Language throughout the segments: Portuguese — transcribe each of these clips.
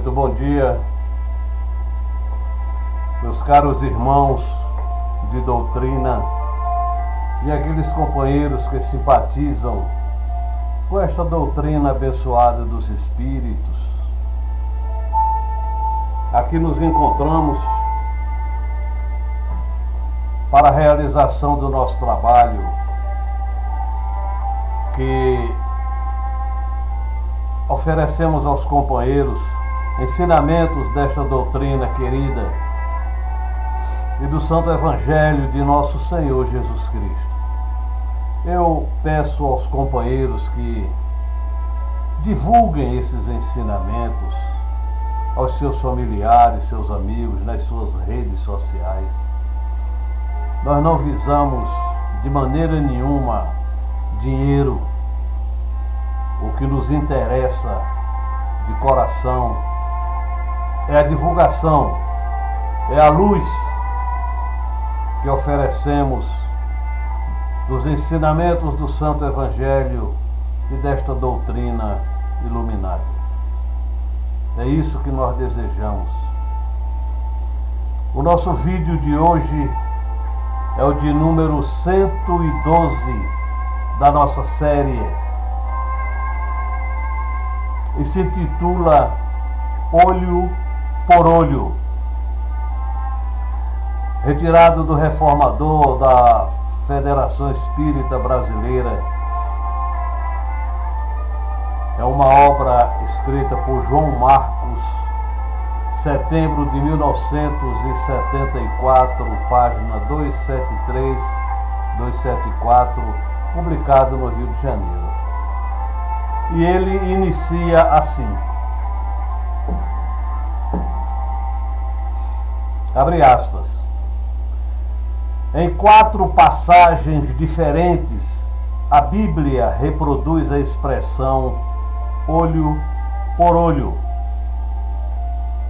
Muito bom dia, meus caros irmãos de doutrina e aqueles companheiros que simpatizam com esta doutrina abençoada dos Espíritos. Aqui nos encontramos para a realização do nosso trabalho, que oferecemos aos companheiros ensinamentos desta doutrina querida e do Santo Evangelho de nosso Senhor Jesus Cristo. Eu peço aos companheiros que divulguem esses ensinamentos aos seus familiares, seus amigos, nas suas redes sociais. Nós não visamos de maneira nenhuma dinheiro. O que nos interessa de coração é a divulgação, é a luz que oferecemos dos ensinamentos do Santo Evangelho e desta doutrina iluminada. É isso que nós desejamos. O nosso vídeo de hoje é o de número 112 da nossa série e se intitula Olho por Olho, retirado do Reformador da Federação Espírita Brasileira. É uma obra escrita por João Marcos, setembro de 1974, página 273, 274, publicado no Rio de Janeiro. E ele inicia assim, abre aspas, em 4 passagens diferentes, a Bíblia reproduz a expressão olho por olho,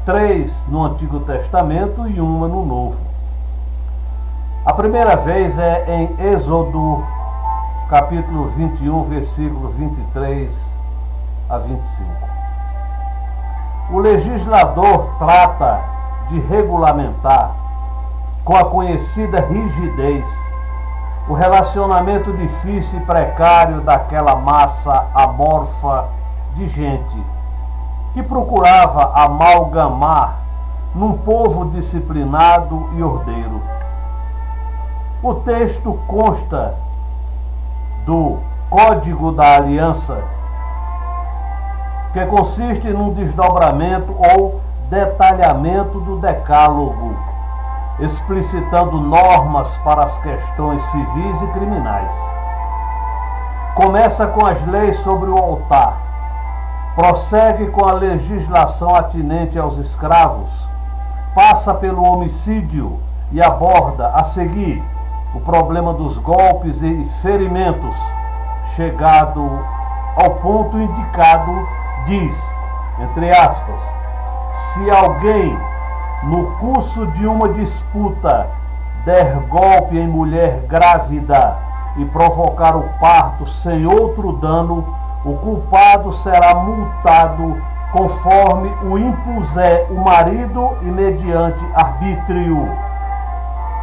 3 no Antigo Testamento e 1 no Novo. A primeira vez é em Êxodo, capítulo 21, versículo 23 a 25. O legislador trata de regulamentar, com a conhecida rigidez, o relacionamento difícil e precário daquela massa amorfa de gente que procurava amalgamar num povo disciplinado e ordeiro. O texto consta do Código da Aliança, que consiste num desdobramento ou detalhamento do Decálogo, explicitando normas para as questões civis e criminais. Começa com as leis sobre o altar, prossegue com a legislação atinente aos escravos, passa pelo homicídio e aborda, a seguir, o problema dos golpes e ferimentos. Chegado ao ponto indicado, diz, entre aspas, se alguém, no curso de uma disputa, der golpe em mulher grávida e provocar o parto sem outro dano, o culpado será multado conforme o impuser o marido e mediante arbítrio.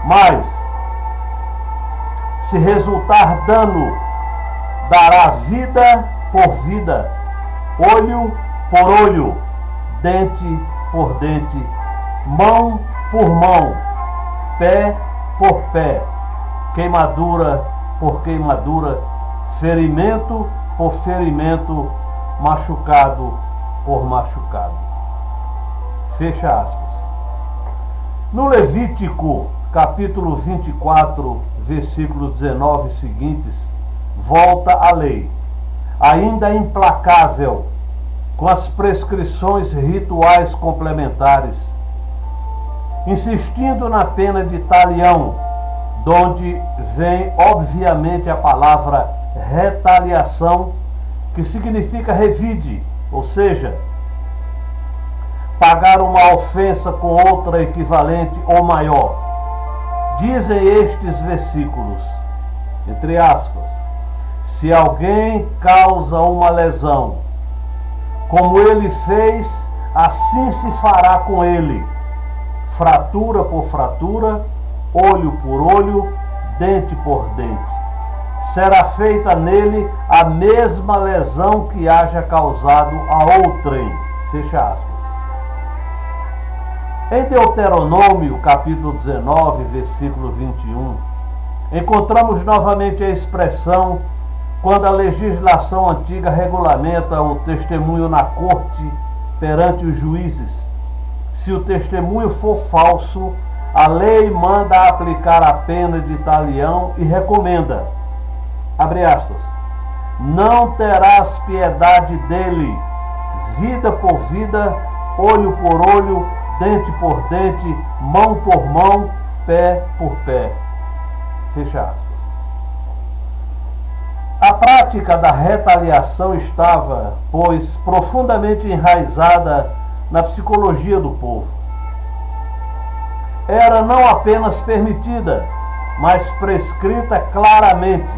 Mas, se resultar dano, dará vida por vida, olho por olho, dente por dente, mão por mão, pé por pé, queimadura por queimadura, ferimento por ferimento, machucado por machucado. Fecha aspas. No Levítico, capítulo 24, versículo 19 seguintes, volta a lei, ainda implacável, com as prescrições rituais complementares, insistindo na pena de talião, donde vem obviamente a palavra retaliação, que significa revide, ou seja, pagar uma ofensa com outra equivalente ou maior. Dizem estes versículos, entre aspas, se alguém causa uma lesão, como ele fez assim se fará com ele, fratura por fratura, olho por olho, dente por dente. Será feita nele a mesma lesão que haja causado a outrem. Fecha aspas. Em Deuteronômio, capítulo 19, versículo 21, encontramos novamente a expressão quando a legislação antiga regulamenta o testemunho na corte perante os juízes. Se o testemunho for falso, a lei manda aplicar a pena de talião e recomenda, abre aspas, não terás piedade dele, vida por vida, olho por olho, dente por dente, mão por mão, pé por pé. Fecha aspas. A prática da retaliação estava, pois, profundamente enraizada na psicologia do povo. Era não apenas permitida, mas prescrita claramente,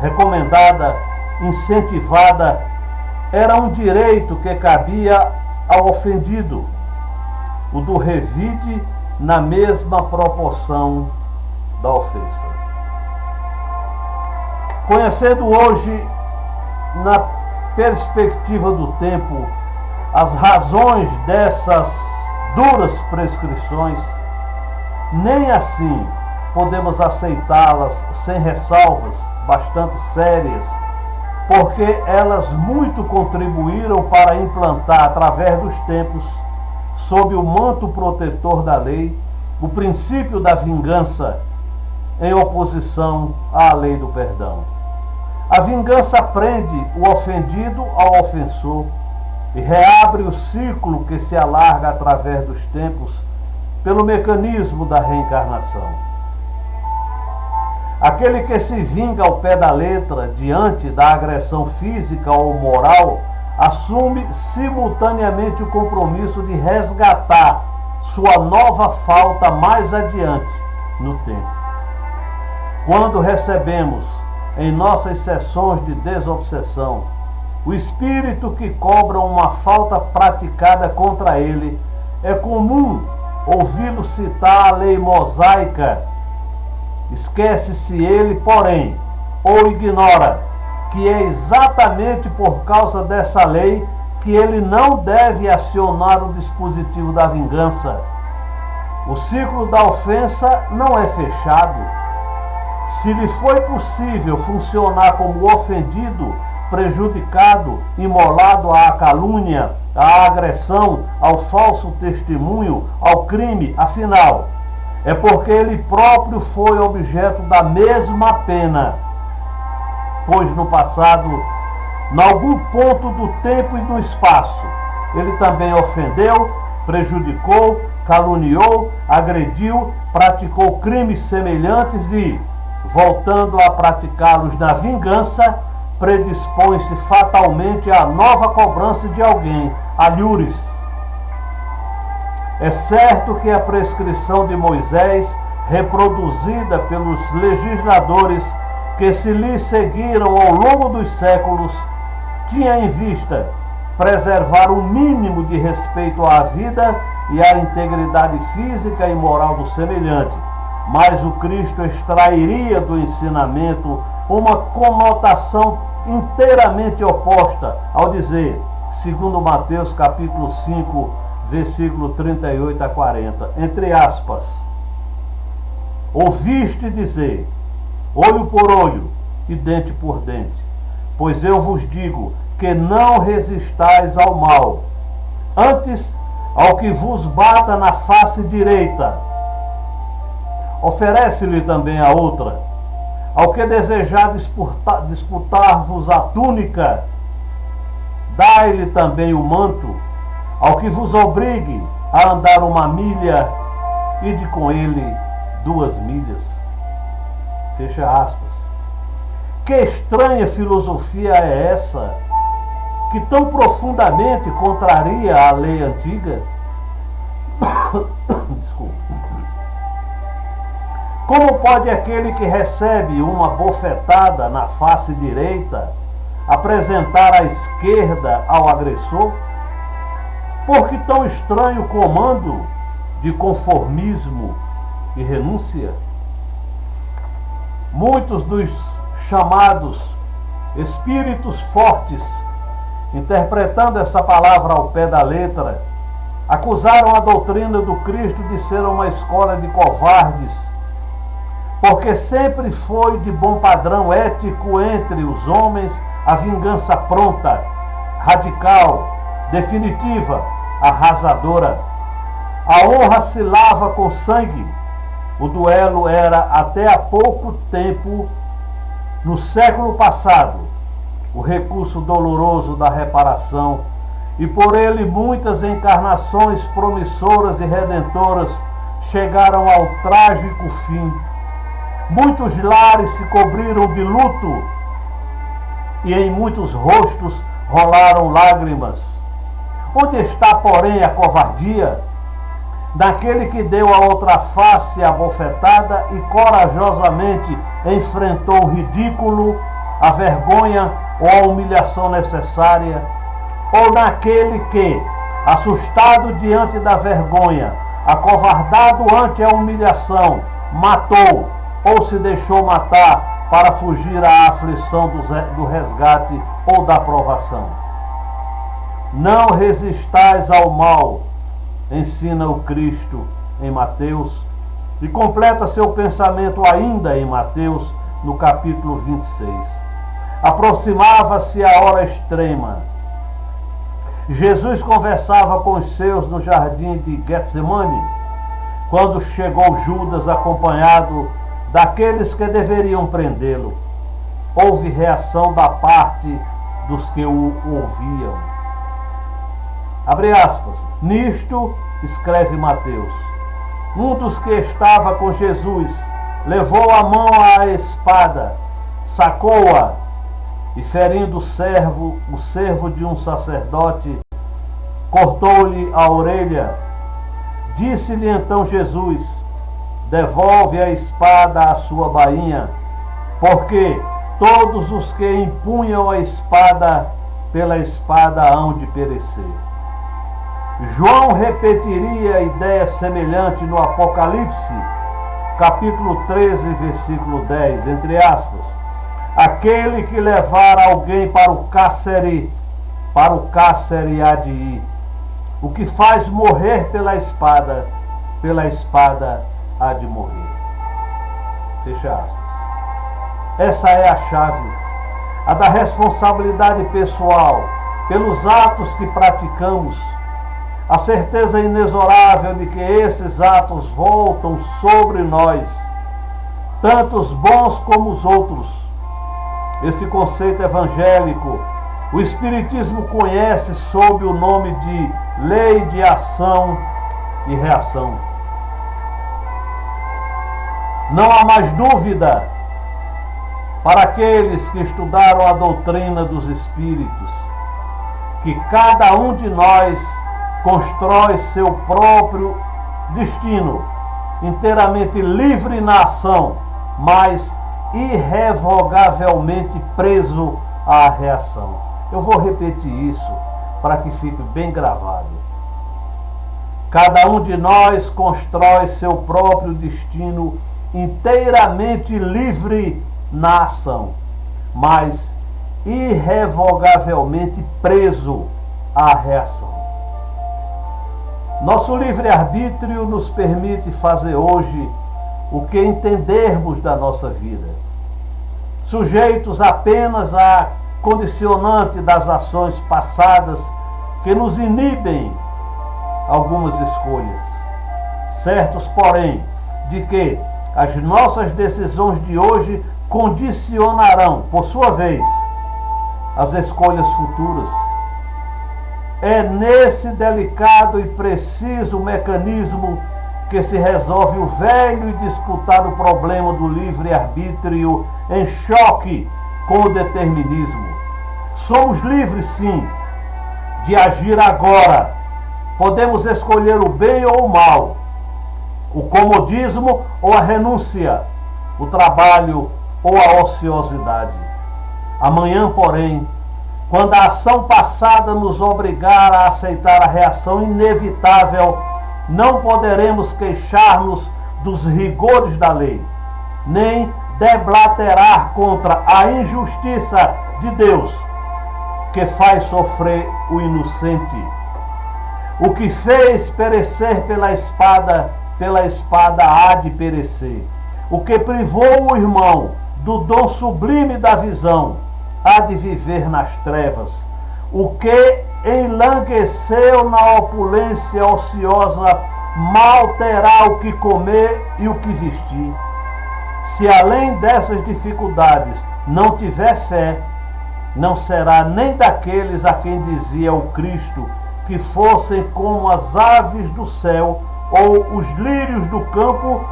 recomendada, incentivada, era um direito que cabia ao ofendido, o do revide na mesma proporção da ofensa. Conhecendo hoje, na perspectiva do tempo, as razões dessas duras prescrições, nem assim podemos aceitá-las sem ressalvas bastante sérias, porque elas muito contribuíram para implantar, através dos tempos, sob o manto protetor da lei, o princípio da vingança em oposição à lei do perdão. A vingança prende o ofendido ao ofensor e reabre o ciclo que se alarga através dos tempos pelo mecanismo da reencarnação. Aquele que se vinga ao pé da letra diante da agressão física ou moral assume simultaneamente o compromisso de resgatar sua nova falta mais adiante no tempo. Quando recebemos em nossas sessões de desobsessão o espírito que cobra uma falta praticada contra ele, é comum ouvi-lo citar a lei mosaica. Esquece-se ele, porém, ou ignora que é exatamente por causa dessa lei que ele não deve acionar o dispositivo da vingança. O ciclo da ofensa não é fechado. Se lhe foi possível funcionar como ofendido, prejudicado, imolado à calúnia, à agressão, ao falso testemunho, ao crime, afinal, é porque ele próprio foi objeto da mesma pena, pois no passado, em algum ponto do tempo e do espaço, ele também ofendeu, prejudicou, caluniou, agrediu, praticou crimes semelhantes e, voltando a praticá-los na vingança, predispõe-se fatalmente à nova cobrança de alguém, alhures. É certo que a prescrição de Moisés, reproduzida pelos legisladores que se lhe seguiram ao longo dos séculos, tinha em vista preservar o mínimo de respeito à vida e à integridade física e moral do semelhante, mas o Cristo extrairia do ensinamento uma conotação inteiramente oposta ao dizer, segundo Mateus capítulo 5, versículo 38 a 40, entre aspas, ouviste dizer, olho por olho e dente por dente, pois eu vos digo que não resistais ao mal, antes ao que vos bata na face direita, oferece-lhe também a outra. Ao que desejar disputar-vos a túnica, dai-lhe também o manto. Ao que vos obrigue a andar 1 milha, ide com ele 2 milhas. Fecha aspas. Que estranha filosofia é essa, que tão profundamente contraria a lei antiga? Desculpa. Como pode aquele que recebe uma bofetada na face direita apresentar a esquerda ao agressor? Por que tão estranho comando de conformismo e renúncia? Muitos dos chamados espíritos fortes, interpretando essa palavra ao pé da letra, acusaram a doutrina do Cristo de ser uma escola de covardes, porque sempre foi de bom padrão ético entre os homens a vingança pronta, radical, definitiva, arrasadora. A honra se lava com sangue. O duelo era até há pouco tempo, no século passado, o recurso doloroso da reparação, e por ele muitas encarnações promissoras e redentoras chegaram ao trágico fim. Muitos lares se cobriram de luto e em muitos rostos rolaram lágrimas. Onde está, porém, a covardia daquele que deu a outra face à bofetada e corajosamente enfrentou o ridículo, a vergonha ou a humilhação necessária? Ou naquele que, assustado diante da vergonha, acovardado ante a humilhação, matou ou se deixou matar para fugir à aflição do resgate ou da provação? Não resistais ao mal, ensina o Cristo em Mateus, e completa seu pensamento ainda em Mateus, no capítulo 26. Aproximava-se a hora extrema. Jesus conversava com os seus no jardim de Getsemane, quando chegou Judas acompanhado daqueles que deveriam prendê-lo. Houve reação da parte dos que o ouviam. Abre aspas. Nisto, escreve Mateus, um dos que estava com Jesus levou a mão à espada, sacou-a e, ferindo o servo de um sacerdote, cortou-lhe a orelha. Disse-lhe então Jesus: devolve a espada à sua bainha, porque todos os que empunham a espada, pela espada hão de perecer. João repetiria a ideia semelhante no Apocalipse, capítulo 13, versículo 10, entre aspas. Aquele que levar alguém para o cárcere há de ir. O que faz morrer pela espada há de morrer. Fecha aspas. Essa é a chave, a da responsabilidade pessoal pelos atos que praticamos, a certeza inexorável de que esses atos voltam sobre nós, tanto os bons como os outros. Esse conceito evangélico, o Espiritismo conhece sob o nome de lei de ação e reação. Não há mais dúvida para aqueles que estudaram a doutrina dos Espíritos que cada um de nós constrói seu próprio destino, inteiramente livre na ação, mas irrevogavelmente preso à reação. Eu vou repetir isso para que fique bem gravado. Cada um de nós constrói seu próprio destino inteiramente livre na ação, mas irrevogavelmente preso à reação. Nosso livre-arbítrio nos permite fazer hoje o que entendermos da nossa vida, sujeitos apenas à condicionante das ações passadas que nos inibem algumas escolhas, certos, porém, de que as nossas decisões de hoje condicionarão, por sua vez, as escolhas futuras. É nesse delicado e preciso mecanismo que se resolve o velho e disputado problema do livre-arbítrio em choque com o determinismo. Somos livres, sim, de agir agora. Podemos escolher o bem ou o mal, o comodismo ou a renúncia, o trabalho ou a ociosidade. Amanhã, porém, quando a ação passada nos obrigar a aceitar a reação inevitável, não poderemos queixar-nos dos rigores da lei, nem deblaterar contra a injustiça de Deus, que faz sofrer o inocente. O que fez perecer pela espada há de perecer. O que privou o irmão do dom sublime da visão, há de viver nas trevas. O que enlangueceu na opulência ociosa, mal terá o que comer e o que vestir. Se além dessas dificuldades não tiver fé, não será nem daqueles a quem dizia o Cristo que fossem como as aves do céu ou os lírios do campo,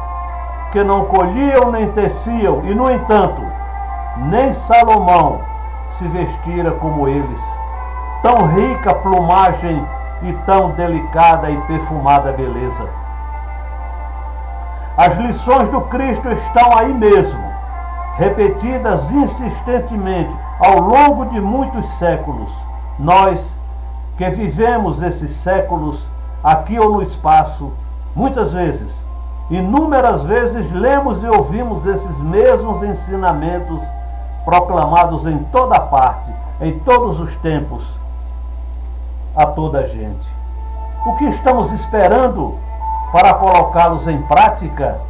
que não colhiam nem teciam, e no entanto, nem Salomão se vestira como eles. Tão rica plumagem e tão delicada e perfumada beleza. As lições do Cristo estão aí mesmo, repetidas insistentemente ao longo de muitos séculos. Nós que vivemos esses séculos aqui ou no espaço, muitas vezes, inúmeras vezes lemos e ouvimos esses mesmos ensinamentos proclamados em toda parte, em todos os tempos, a toda a gente. O que estamos esperando para colocá-los em prática?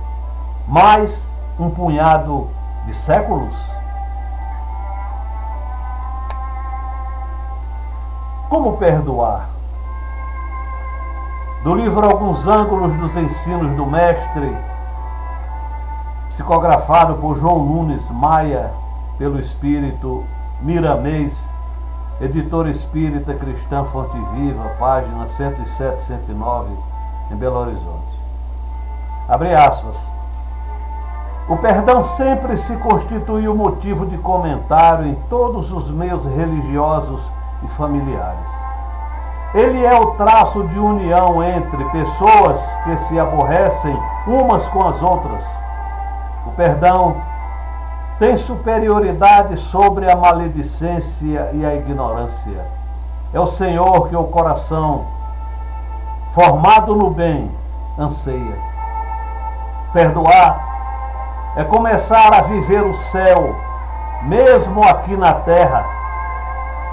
Mais um punhado de séculos? Como perdoar? Do livro Alguns Ângulos dos Ensinos do Mestre, psicografado por João Nunes Maia, pelo espírito Miramês, editora espírita cristã Fonte Viva, página 107 e 109, em Belo Horizonte. Abre aspas. O perdão sempre se constituiu motivo de comentário em todos os meios religiosos e familiares. Ele é o traço de união entre pessoas que se aborrecem umas com as outras. O perdão tem superioridade sobre a maledicência e a ignorância. É o Senhor que o coração, formado no bem, anseia. Perdoar é começar a viver o céu, mesmo aqui na terra.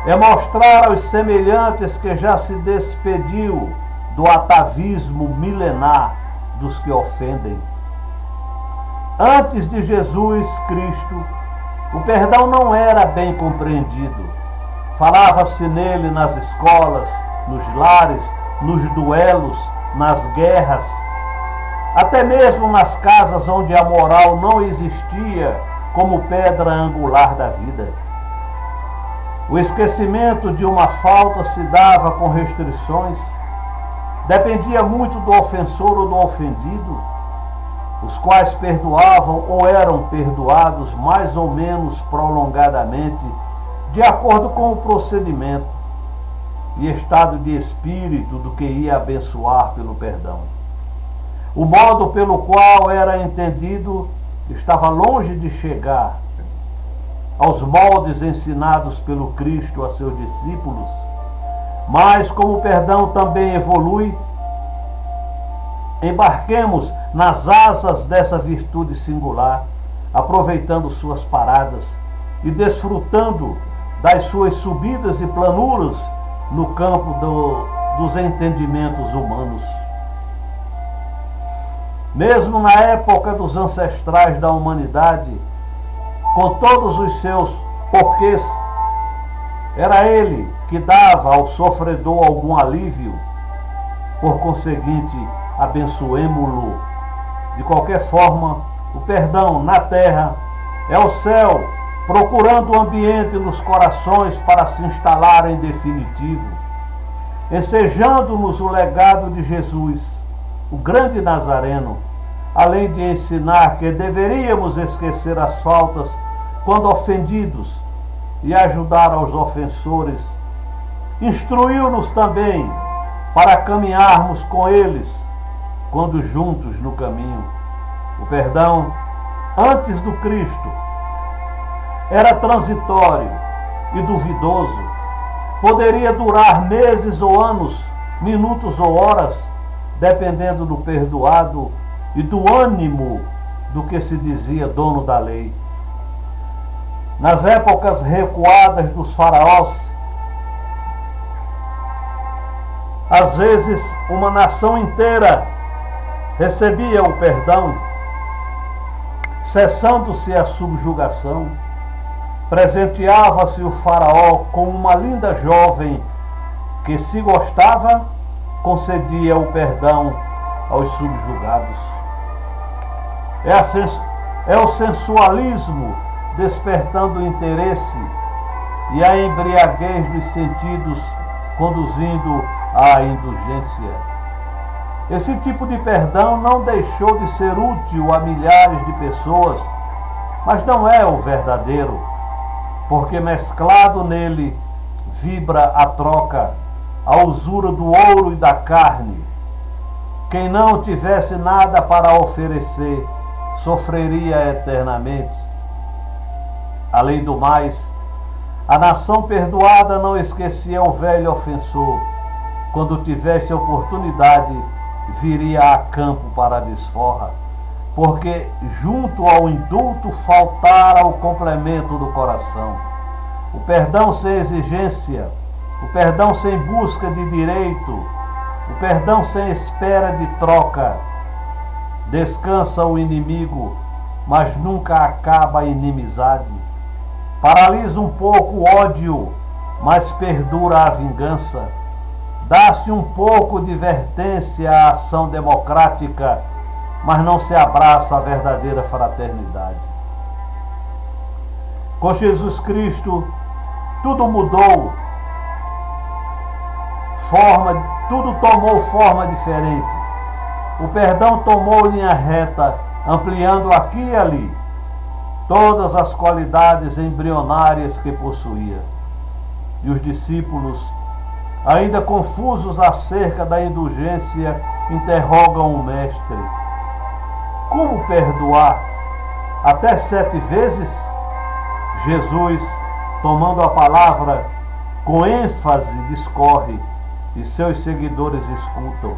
É mostrar aos semelhantes que já se despediu do atavismo milenar dos que ofendem. Antes de Jesus Cristo, o perdão não era bem compreendido. Falava-se nele nas escolas, nos lares, nos duelos, nas guerras, até mesmo nas casas onde a moral não existia como pedra angular da vida. O esquecimento de uma falta se dava com restrições, dependia muito do ofensor ou do ofendido, os quais perdoavam ou eram perdoados mais ou menos prolongadamente, de acordo com o procedimento e estado de espírito do que ia abençoar pelo perdão. O modo pelo qual era entendido estava longe de chegar aos moldes ensinados pelo Cristo a seus discípulos, mas como o perdão também evolui, embarquemos nas asas dessa virtude singular, aproveitando suas paradas e desfrutando das suas subidas e planuras no campo dos entendimentos humanos. Mesmo na época dos ancestrais da humanidade, com todos os seus porquês, era ele que dava ao sofredor algum alívio. Por conseguinte, abençoemo-lo. De qualquer forma, o perdão na terra é o céu procurando o ambiente nos corações para se instalar em definitivo, ensejando-nos o legado de Jesus, o grande Nazareno, além de ensinar que deveríamos esquecer as faltas quando ofendidos e ajudar aos ofensores. Instruiu-nos também para caminharmos com eles quando juntos no caminho. O perdão, antes do Cristo, era transitório e duvidoso, poderia durar meses ou anos, minutos ou horas, dependendo do perdoado e do ânimo do que se dizia dono da lei. Nas épocas recuadas dos faraós, às vezes uma nação inteira recebia o perdão, cessando-se a subjugação. Presenteava-se o faraó com uma linda jovem que, se gostava, concedia o perdão aos subjugados. É o sensualismo despertando o interesse e a embriaguez dos sentidos conduzindo à indulgência. Esse tipo de perdão não deixou de ser útil a milhares de pessoas, mas não é o verdadeiro, porque mesclado nele vibra a troca, a usura do ouro e da carne. Quem não tivesse nada para oferecer sofreria eternamente. Além do mais, a nação perdoada não esquecia o velho ofensor. Quando tivesse oportunidade, viria a campo para a desforra, porque junto ao indulto faltara o complemento do coração. O perdão sem exigência, o perdão sem busca de direito, o perdão sem espera de troca. Descansa o inimigo, mas nunca acaba a inimizade. Paralisa um pouco o ódio, mas perdura a vingança. Dá-se um pouco de vertência à ação democrática, mas não se abraça a verdadeira fraternidade. Com Jesus Cristo, tudo mudou, tudo tomou forma diferente. O perdão tomou linha reta, ampliando aqui e ali todas as qualidades embrionárias que possuía. E os discípulos, ainda confusos acerca da indulgência, interrogam o Mestre: como perdoar? Até 7 vezes? Jesus, tomando a palavra, com ênfase discorre, e seus seguidores escutam: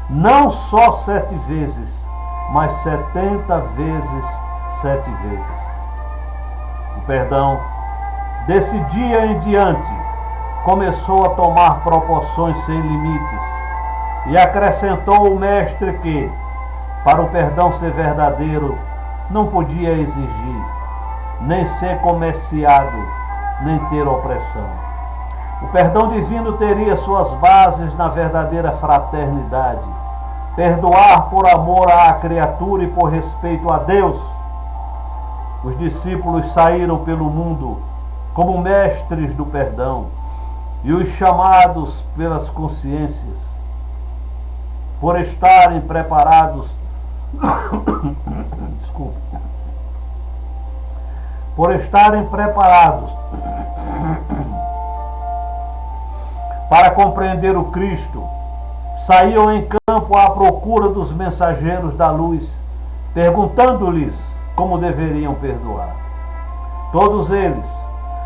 não só 7 vezes, mas 70 vezes 7 vezes. O perdão, desse dia em diante, começou a tomar proporções sem limites, e acrescentou o Mestre que, para o perdão ser verdadeiro, não podia exigir, nem ser comerciado, nem ter opressão. O perdão divino teria suas bases na verdadeira fraternidade, perdoar por amor à criatura e por respeito a Deus. Os discípulos saíram pelo mundo como mestres do perdão, e os chamados pelas consciências, por estarem preparados, por estarem preparados para compreender o Cristo, saíam em campo à procura dos mensageiros da luz, perguntando-lhes como deveriam perdoar. Todos eles,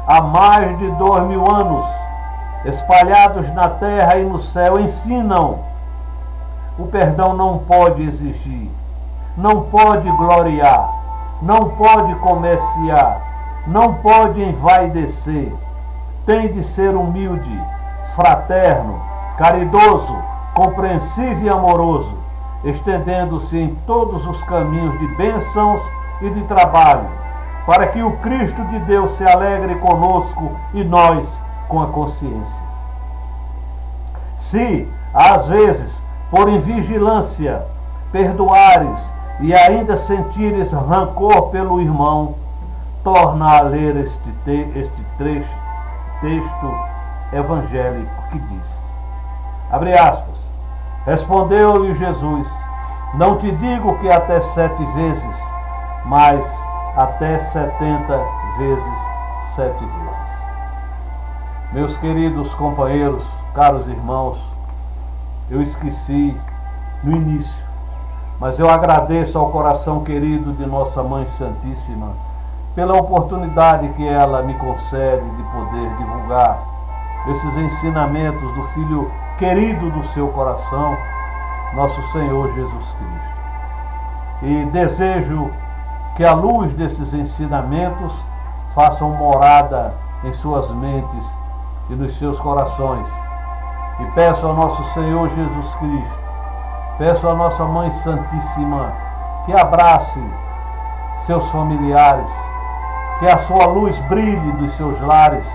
há mais de 2000 anos, espalhados na terra e no céu, ensinam: o perdão não pode exigir, não pode gloriar, não pode comerciar, não pode envaidecer. Tem de ser humilde, fraterno, caridoso, compreensivo e amoroso, estendendo-se em todos os caminhos de bênçãos e de trabalho, para que o Cristo de Deus se alegre conosco e nós com a consciência. Se, às vezes, por invigilância, perdoares e ainda sentires rancor pelo irmão, torna a ler este texto evangélico que diz, abre aspas, respondeu-lhe Jesus: não te digo que até 7 vezes, mas até 70 vezes 7 vezes. Meus queridos companheiros, caros irmãos, eu esqueci no início, mas eu agradeço ao coração querido de Nossa Mãe Santíssima, pela oportunidade que ela me concede de poder divulgar esses ensinamentos do Filho querido do seu coração, nosso Senhor Jesus Cristo. E desejo que a luz desses ensinamentos façam morada em suas mentes e nos seus corações. E peço ao nosso Senhor Jesus Cristo, peço à nossa Mãe Santíssima, que abrace seus familiares, que a sua luz brilhe dos seus lares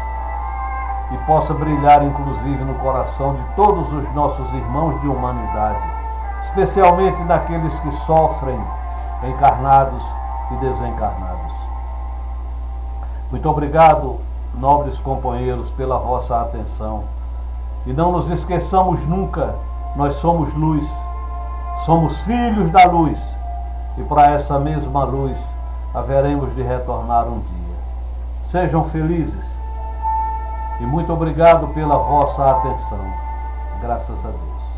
e possa brilhar inclusive no coração de todos os nossos irmãos de humanidade, especialmente daqueles que sofrem, encarnados e desencarnados. Muito obrigado, nobres companheiros, pela vossa atenção. E não nos esqueçamos nunca, nós somos luz, somos filhos da luz, e para essa mesma luz haveremos de retornar um dia. Sejam felizes e muito obrigado pela vossa atenção. Graças a Deus.